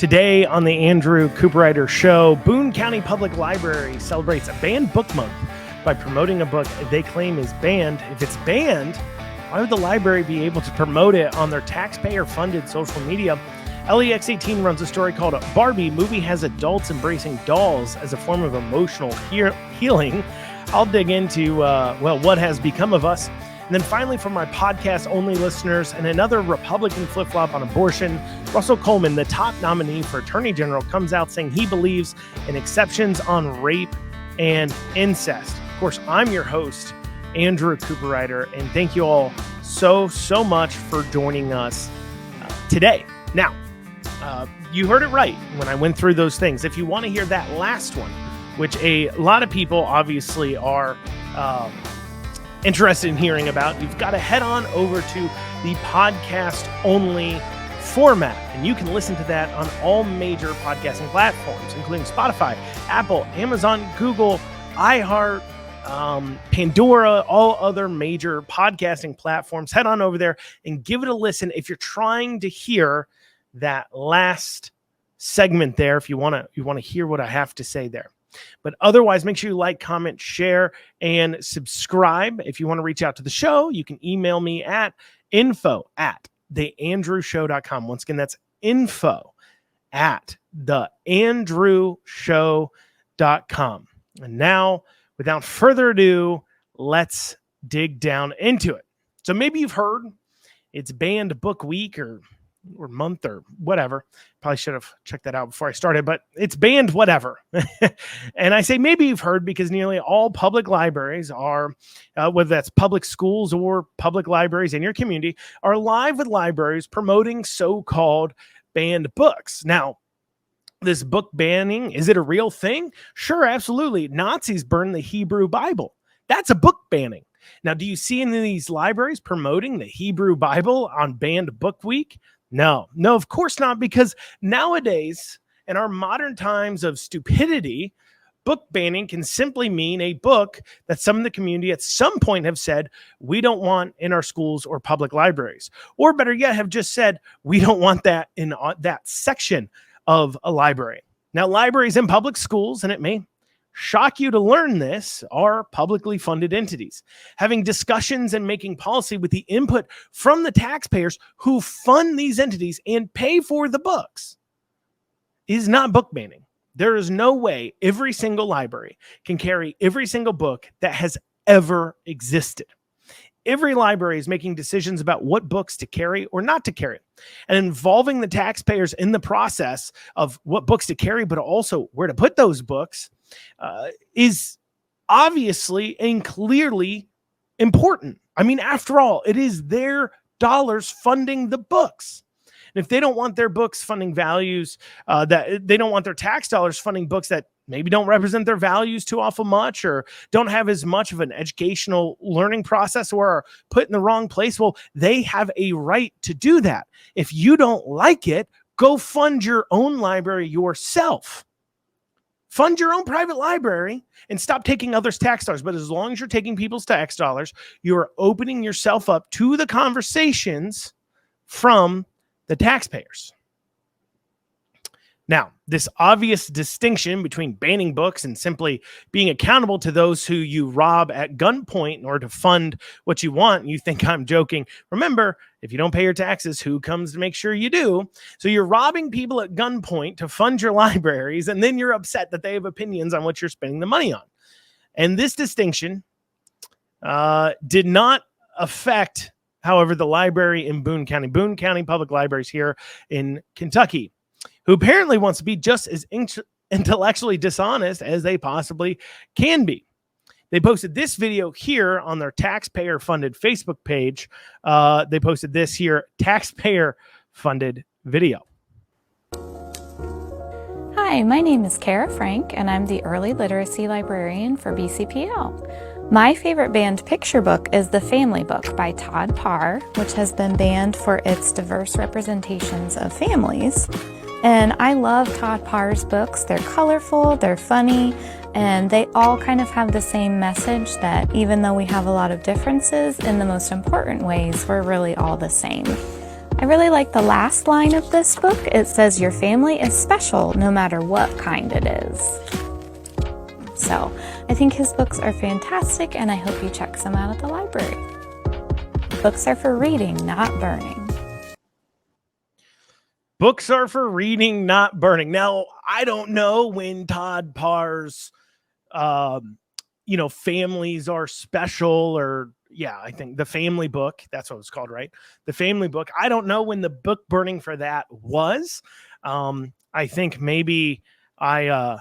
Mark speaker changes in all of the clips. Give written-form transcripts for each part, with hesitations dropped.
Speaker 1: Today on the Andrew Cooperrider Show, Boone County Public Library celebrates a banned book month by promoting a book they claim is banned. If it's banned, why would the library be able to promote it on their taxpayer-funded social media? LEX18 runs a story called Barbie, movie has adults embracing dolls as a form of emotional healing. I'll dig into, what has become of us. And then finally, for my podcast-only listeners and another Republican flip-flop on abortion, Russell Coleman, the top nominee for Attorney General, comes out saying he believes in exceptions on rape and incest. Of course, I'm your host, Andrew Cooperrider, and thank you all so much for joining us today. Now, you heard it right when I went through those things. If you want to hear that last one, which a lot of people obviously are interested in hearing about, you've got to head on over to the podcast-only format, and you can listen to that on all major podcasting platforms, including Spotify, Apple, Amazon, Google, iHeart, Pandora, all other major podcasting platforms. Head on over there and give it a listen if you're trying to hear that last segment there, if you want to hear what I have to say there. But otherwise, make sure you like, comment, share, and subscribe. If you want to reach out to the show, you can email me at info@theandrewshow.com. Once again, that's info@theandrewshow.com. And now, without further ado, let's dig down into it. So maybe you've heard it's banned book week or month or whatever. Probably should have checked that out before I started, but it's banned whatever. And I say maybe you've heard because nearly all public libraries are, whether that's public schools or public libraries in your community, are live with libraries promoting so-called banned books. Now, this book banning, is it a real thing? Sure, absolutely. Nazis burned the Hebrew Bible. That's a book banning. Now, do you see any of these libraries promoting the Hebrew Bible on banned book week? No, of course not, because nowadays, in our modern times of stupidity, book banning can simply mean a book that some in the community at some point have said, we don't want in our schools or public libraries. Or better yet, have just said, we don't want that in that section of a library. Now, libraries in public schools, and it may shock you to learn this, are publicly funded entities. Having discussions and making policy with the input from the taxpayers who fund these entities and pay for the books is not book banning. There is no way every single library can carry every single book that has ever existed. Every library is making decisions about what books to carry or not to carry, and involving the taxpayers in the process of what books to carry, but also where to put those books is obviously and clearly important. I mean, after all, it is their dollars funding the books. And if they don't want their books funding values, that they don't want their tax dollars funding books that maybe don't represent their values too awful much or don't have as much of an educational learning process or are put in the wrong place, well, they have a right to do that. If you don't like it, go fund your own library yourself. Fund your own private library and stop taking others' tax dollars. But as long as you're taking people's tax dollars, you're opening yourself up to the conversations from the taxpayers. Now, this obvious distinction between banning books and simply being accountable to those who you rob at gunpoint in order to fund what you want, and you think I'm joking. Remember, if you don't pay your taxes, who comes to make sure you do? So you're robbing people at gunpoint to fund your libraries, and then you're upset that they have opinions on what you're spending the money on. And this distinction did not affect, however, the library in Boone County Public Libraries here in Kentucky, who apparently wants to be just as intellectually dishonest as they possibly can be. They posted this video here on their taxpayer-funded Facebook page. They posted this here, taxpayer-funded video.
Speaker 2: Hi, my name is Kara Frank, and I'm the Early Literacy Librarian for BCPL. My favorite banned picture book is The Family Book by Todd Parr, which has been banned for its diverse representations of families. And I love Todd Parr's books. They're colorful, they're funny, and they all kind of have the same message that even though we have a lot of differences, in the most important ways, we're really all the same. I really like the last line of this book. It says, "Your family is special no matter what kind it is." So I think his books are fantastic, and I hope you check some out at the library. Books are for reading, not burning.
Speaker 1: Books are for reading, not burning. Now, I don't know when Todd Parr's, families are special, or I think the family book, that's what it's called, right? The family book. I don't know when the book burning for that was. I think maybe I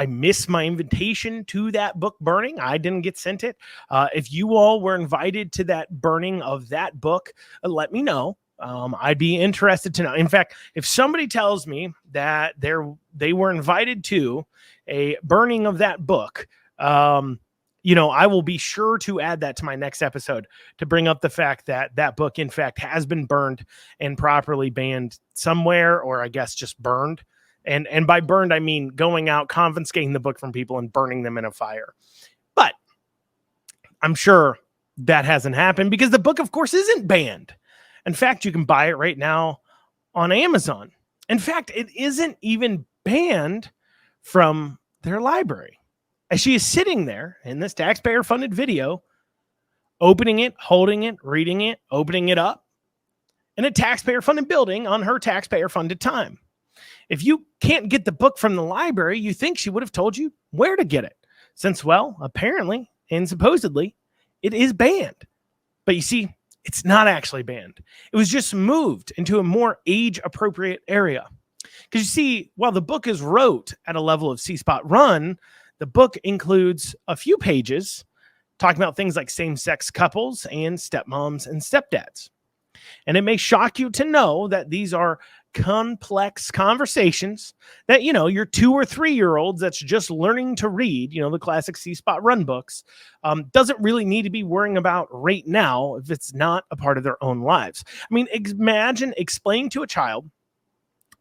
Speaker 1: missed my invitation to that book burning. I didn't get sent it. If you all were invited to that burning of that book, let me know. I'd be interested to know. In fact, if somebody tells me that they were invited to a burning of that book, I will be sure to add that to my next episode to bring up the fact that that book, in fact, has been burned and properly banned somewhere, or I guess just burned. And by burned, I mean going out, confiscating the book from people and burning them in a fire. But I'm sure that hasn't happened because the book, of course, isn't banned. In fact, you can buy it right now on Amazon. In fact, it isn't even banned from their library. As she is sitting there in this taxpayer-funded video, opening it, holding it, reading it, opening it up in a taxpayer-funded building on her taxpayer-funded time. If you can't get the book from the library, you think she would have told you where to get it, since, well, apparently and supposedly, it is banned. But you see, it's not actually banned. It was just moved into a more age-appropriate area. Because you see, while the book is wrote at a level of C-Spot Run, the book includes a few pages talking about things like same-sex couples and stepmoms and stepdads. And it may shock you to know that these are complex conversations that, your 2 or 3 year olds that's just learning to read, the classic C-Spot Run books, doesn't really need to be worrying about right now if it's not a part of their own lives. I mean, imagine explaining to a child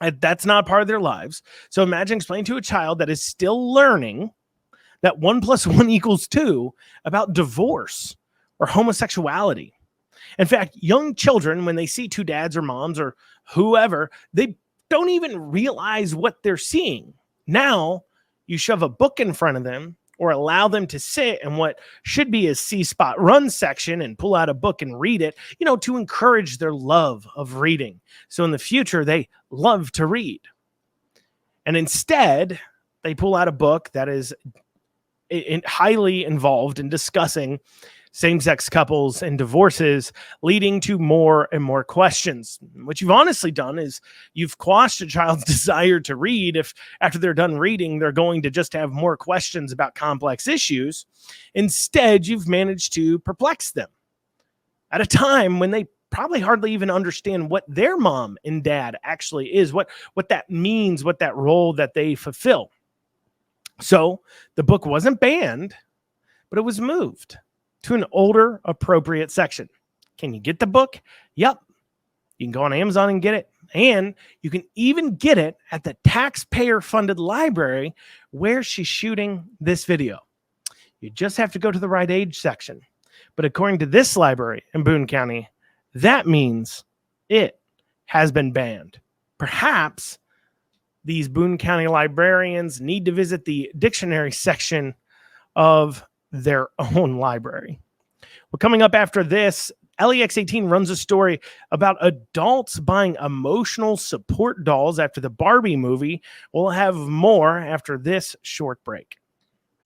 Speaker 1: that's not part of their lives. So imagine explaining to a child that is still learning that 1 + 1 = 2 about divorce or homosexuality. In fact, young children, when they see 2 dads or moms or whoever, they don't even realize what they're seeing. Now, you shove a book in front of them or allow them to sit in what should be a C-Spot Run section and pull out a book and read it, to encourage their love of reading. So in the future, they love to read. And instead, they pull out a book that is highly involved in discussing same-sex couples and divorces, leading to more and more questions. What you've honestly done is you've quashed a child's desire to read if after they're done reading, they're going to just have more questions about complex issues. Instead, you've managed to perplex them at a time when they probably hardly even understand what their mom and dad actually is, what that means, what that role that they fulfill. So the book wasn't banned, but it was moved to an older appropriate section. Can you get the book? Yep. You can go on Amazon and get it. And you can even get it at the taxpayer-funded library where she's shooting this video. You just have to go to the right age section. But according to this library in Boone County, that means it has been banned. Perhaps these Boone County librarians need to visit the dictionary section of their own library. Well, coming up after this, LEX18 runs a story about adults buying emotional support dolls after the Barbie movie. We'll have more after this short break.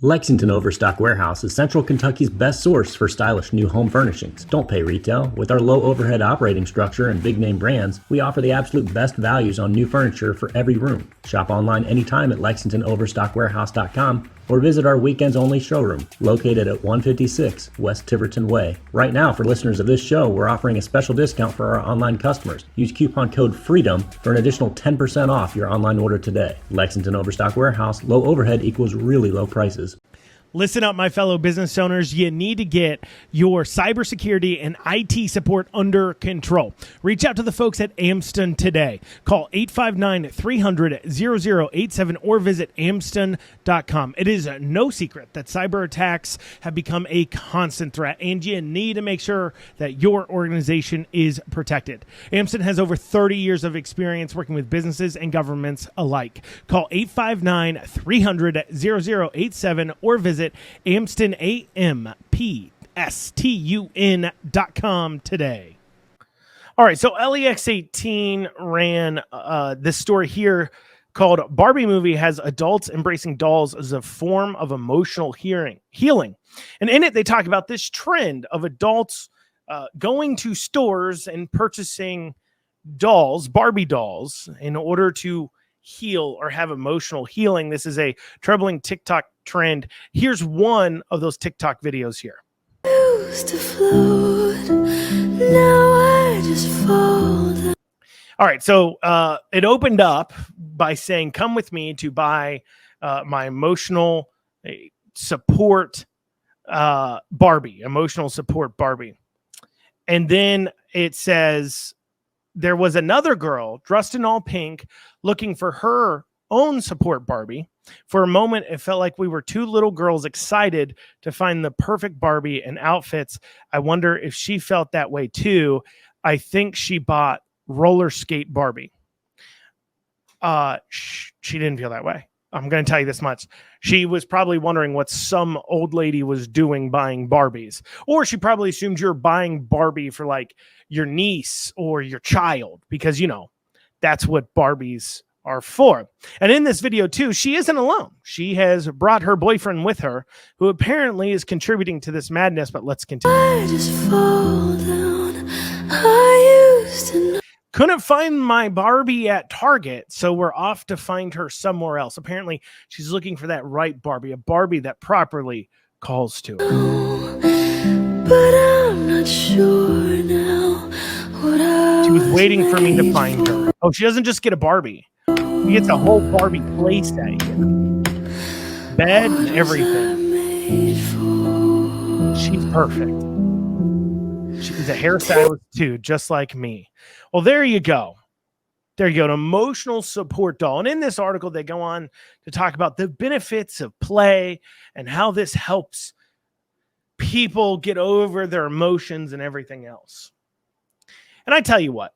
Speaker 3: Lexington Overstock Warehouse is Central Kentucky's best source for stylish new home furnishings. Don't pay retail. With our low overhead operating structure and big name brands, we offer the absolute best values on new furniture for every room. Shop online anytime at LexingtonOverstockWarehouse.com or visit our weekends only showroom located at 156 West Tiverton Way. Right now, for listeners of this show, we're offering a special discount for our online customers. Use coupon code FREEDOM for an additional 10% off your online order today. Lexington Overstock Warehouse, low overhead equals really low prices.
Speaker 1: Listen up, my fellow business owners. You need to get your cybersecurity and IT support under control. Reach out to the folks at Amston today. Call 859-300-0087 or visit amston.com. It is no secret that cyber attacks have become a constant threat, and you need to make sure that your organization is protected. Amston has over 30 years of experience working with businesses and governments alike. Call 859-300-0087 or visit AmstonAMPSTUN.com today. All right, so LEX18 ran this story here called Barbie Movie Has Adults Embracing Dolls as a Form of Emotional Healing. And in it, they talk about this trend of adults going to stores and purchasing dolls, Barbie dolls, in order to heal or have emotional healing. This is a troubling TikTok trend. Here's one of those TikTok videos here.
Speaker 4: Used to float, now I just fall down.
Speaker 1: All right, so it opened up by saying, come with me to buy my emotional support Barbie, emotional support Barbie. And then it says, there was another girl dressed in all pink looking for her own support Barbie. For a moment, it felt like we were two little girls excited to find the perfect Barbie and outfits. I wonder if she felt that way too. I think she bought roller skate Barbie. She didn't feel that way. I'm going to tell you this much. She was probably wondering what some old lady was doing buying Barbies. Or she probably assumed you're buying Barbie for like your niece or your child, because, you know, that's what Barbies are for. And in this video too, she isn't alone. She has brought her boyfriend with her, who apparently is contributing to this madness. But let's continue.
Speaker 4: I just fall down. I used to know.
Speaker 1: Couldn't find my Barbie at Target, so we're off to find her somewhere else. Apparently, she's looking for that right Barbie, a Barbie that properly calls to her.
Speaker 4: But I'm not sure now what I
Speaker 1: She was waiting for me to find her. Oh, she doesn't just get a Barbie. She gets a whole Barbie playset here. Bed and everything. She's perfect. She's a hairstylist too, just like me. Well, there you go. There you go, an emotional support doll. And in this article, they go on to talk about the benefits of play and how this helps people get over their emotions and everything else. And I tell you what,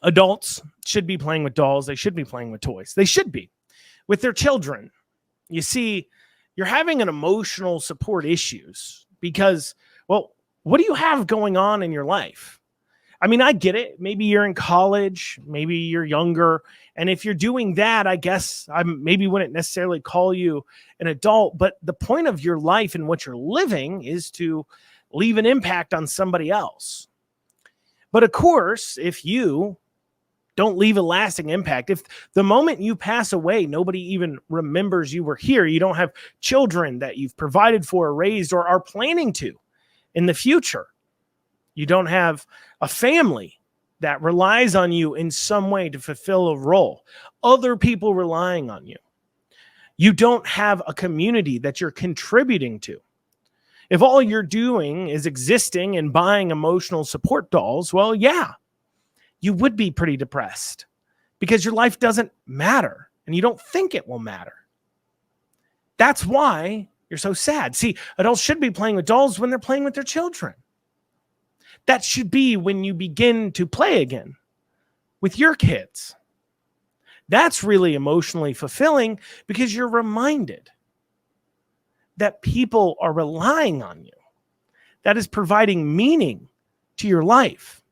Speaker 1: adults should be playing with dolls. They should be playing with toys. They should be with their children. You see, you're having an emotional support issues because, well, what do you have going on in your life? I mean, I get it. Maybe you're in college, maybe you're younger. And if you're doing that, I guess I maybe wouldn't necessarily call you an adult. But the point of your life and what you're living is to leave an impact on somebody else. But of course, if you don't leave a lasting impact, if the moment you pass away, nobody even remembers you were here, you don't have children that you've provided for or raised or are planning to in the future, you don't have a family that relies on you in some way to fulfill a role, other people relying on you, you don't have a community that you're contributing to. If all you're doing is existing and buying emotional support dolls, well, yeah, you would be pretty depressed because your life doesn't matter and you don't think it will matter. That's why you're so sad. See, adults should be playing with dolls when they're playing with their children. That should be when you begin to play again with your kids. That's really emotionally fulfilling because you're reminded that people are relying on you. That is providing meaning to your life.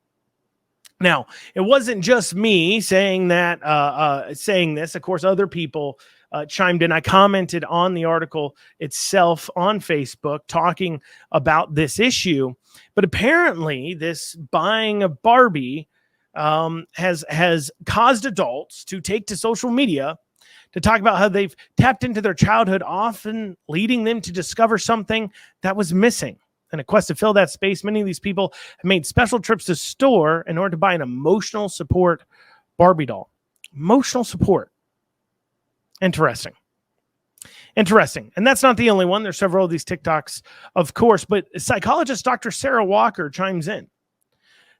Speaker 1: Now, it wasn't just me saying that, saying this. Of course, other people chimed in. I commented on the article itself on Facebook talking about this issue. But apparently, this buying of Barbie has caused adults to take to social media to talk about how they've tapped into their childhood, often leading them to discover something that was missing. In a quest to fill that space, many of these people have made special trips to store in order to buy an emotional support Barbie doll. Emotional support. Interesting. Interesting. And that's not the only one. There's several of these TikToks, of course, but psychologist Dr. Sarah Walker chimes in.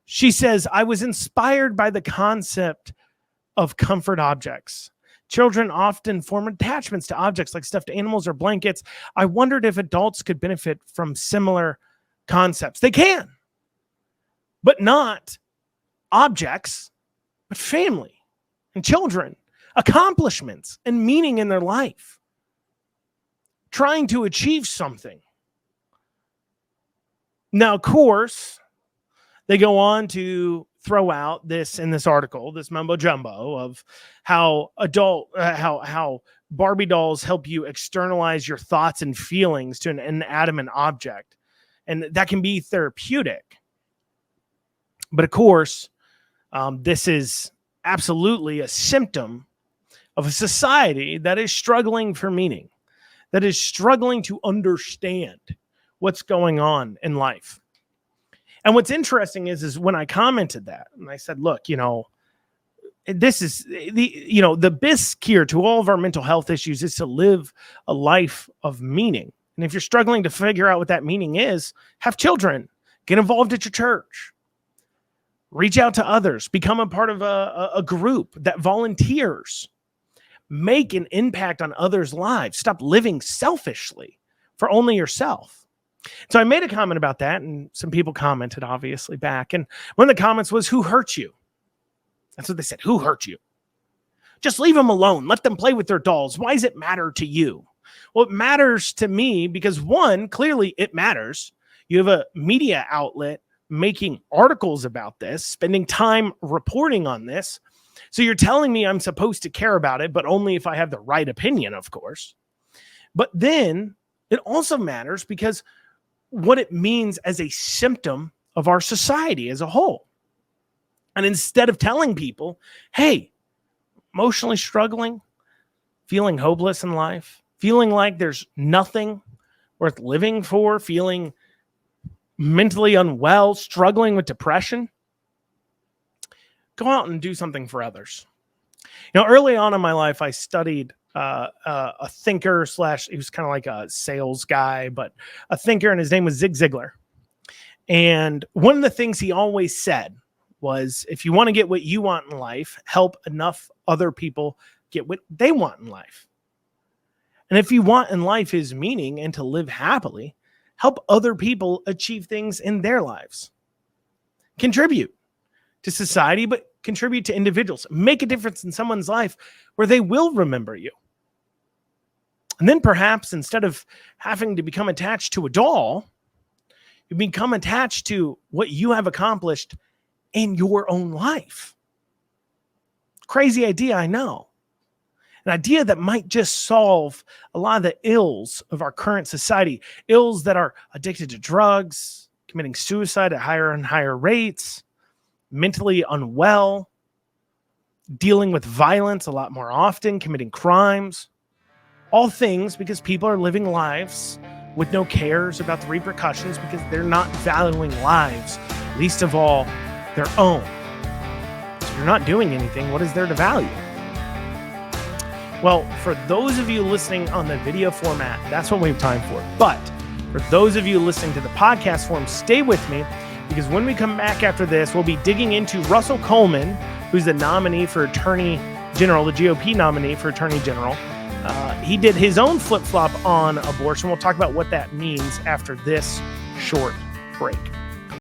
Speaker 1: She says, I was inspired by the concept of comfort objects. Children often form attachments to objects like stuffed animals or blankets. I wondered if adults could benefit from similar concepts. They can, but not objects, but family and children, accomplishments and meaning in their life, trying to achieve something. Now, of course, they go on to throw out this in this article, this mumbo jumbo of how how Barbie dolls help you externalize your thoughts and feelings to an inanimate object. And that can be therapeutic. But of course, this is absolutely a symptom of a society that is struggling for meaning, that is struggling to understand what's going on in life. And what's interesting is when I commented that, and I said, look, this is the best cure to all of our mental health issues is to live a life of meaning. And if you're struggling to figure out what that meaning is, have children, get involved at your church, reach out to others, become a part of a group that volunteers, make an impact on others' lives. Stop living selfishly for only yourself. So I made a comment about that, and some people commented, obviously, back. And one of the comments was, who hurt you? That's what they said. Who hurt you? Just leave them alone. Let them play with their dolls. Why does it matter to you? Well, it matters to me because, one, clearly it matters. You have a media outlet making articles about this, spending time reporting on this. So you're telling me I'm supposed to care about it, but only if I have the right opinion, of course. But then it also matters because what it means as a symptom of our society as a whole. And instead of telling people, hey, emotionally struggling, feeling hopeless in life, feeling like there's nothing worth living for, feeling mentally unwell, struggling with depression, go out and do something for others. Early on in my life, I studied a thinker / he was kind of like a sales guy, but a thinker, and his name was Zig Ziglar. And one of the things he always said was, if you want to get what you want in life, help enough other people get what they want in life. And if you want in life is meaning and to live happily, help other people achieve things in their lives. Contribute to society, but contribute to individuals. Make a difference in someone's life where they will remember you. And then perhaps instead of having to become attached to a doll, you become attached to what you have accomplished in your own life. Crazy idea, I know. An idea that might just solve a lot of the ills of our current society. Ills that are addicted to drugs, committing suicide at higher and higher rates, mentally unwell, dealing with violence a lot more often, committing crimes. All things because people are living lives with no cares about the repercussions because they're not valuing lives, least of all their own. So if you're not doing anything, what is there to value? Well, for those of you listening on the video format, that's what we have time for. But for those of you listening to the podcast form, stay with me because when we come back after this, we'll be digging into Russell Coleman, who's the nominee for Attorney General, the GOP nominee for Attorney General. He did his own flip-flop on abortion. We'll talk about what that means after this short break.